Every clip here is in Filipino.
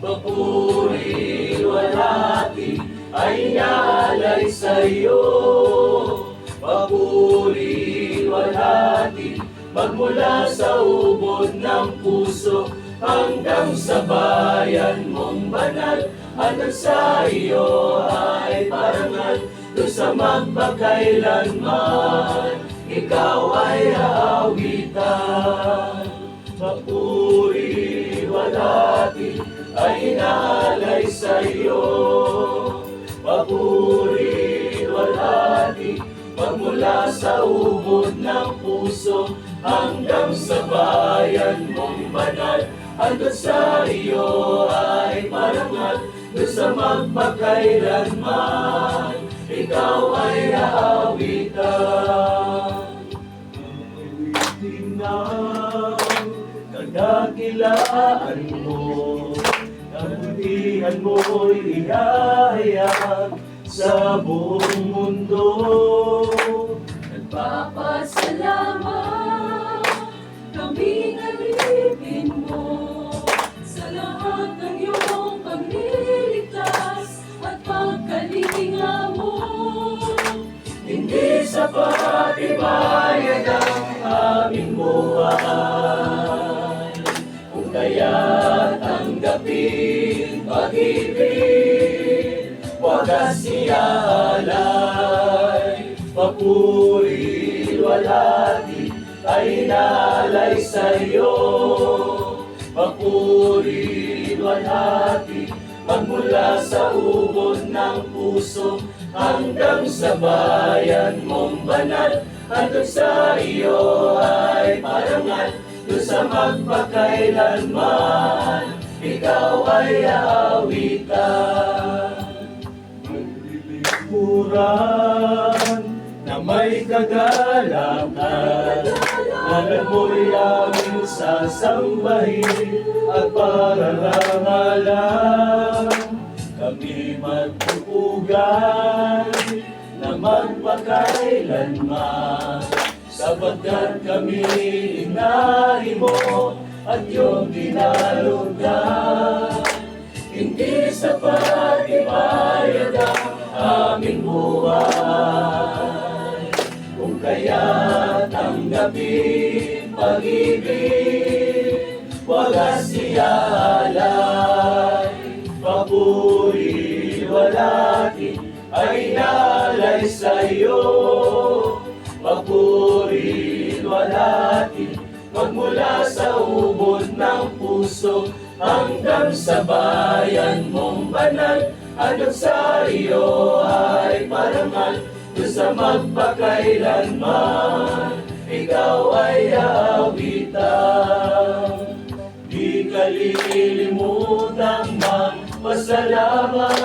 papuri walhati ay inaalay sa'yo. Papuri walhati magmula sa ubod ng puso hanggang sa bayan mong banal. Hanggang sa iyo ay parangal, doon sa magpakailanman ikaw ay aawitan. Papuri walhati ay inaalay sa'yo. Papuri walhati magmula sa ubod ng puso hanggang sa bayan mong banal. Hanggang sa iyo ay parangal, doon sa magpakailanman ikaw ay aawitan. Awitin ng kadakilaan mo, kabutihan mo'y ihahayag sa buong mundo. Nagpapasalamat kaming alipin mo sa lahat ng iyong pagliligtas at pagkalinga mo. Hindi sapat ibayad ang aming buhay, kung kaya tanggapin pag-ibig, wagas iaalay. Papuri walhati ay inaalay sa'yo. Papuri walhati magmula sa ubod ng puso hanggang sa bayan mong banal. Hanggang sa iyo ay parangal, doon sa magpakailanman ikaw ay aawitan. Lilikuran na may kagalakan, alam mo'y aming sasambahin at pararangalan. Kami magpupugan na magpakailanman, sapagkat kami inahin mo at iyong dinalugan. Hindi sapat ibayad ang aming buhay, kung kaya tanggapin pag-ibig, wagas iaalay. Papuri walhati ay inaalay sa'yo. Papuri walhati magmula sa ubod ng puso hanggang sa bayan mong banal. Hanggang sa iyo ay parangal, doon sa magpakailanman ikaw ay aawitan. Di kalilimutang magpasalamat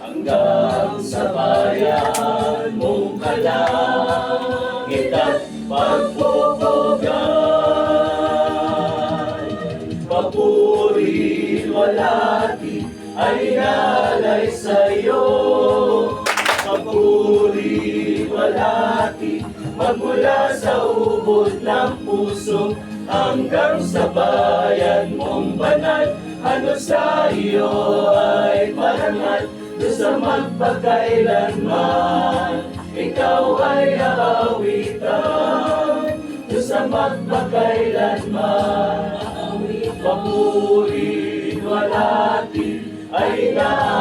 hanggang sa bayan mong kalangit at pagpupugan. Papuri walhati ay inaalay sa'yo. Papuri walhati magmula sa ubod ng puso hanggang sa bayan mong banal. Hanggang sa iyo ay parangal, doon sa magpakailanman ikaw ay aawitan. Doon sa magpakailanman papuri walhati ay inaalay